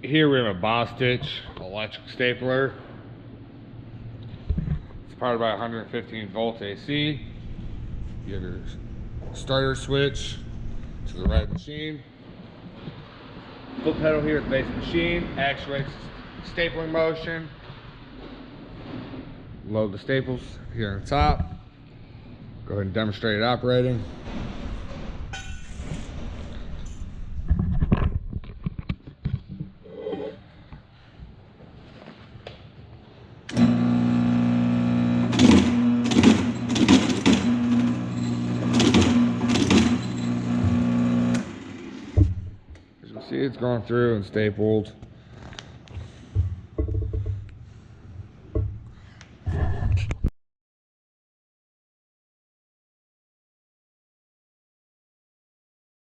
Here we have a Bostitch electric stapler. It's powered by 115 volt AC. You have your starter switch to the right machine. Foot pedal here at the base of the machine actuates stapling motion. Load the staples here on the top. Go ahead and demonstrate it operating. As you can see, it's gone through and stapled.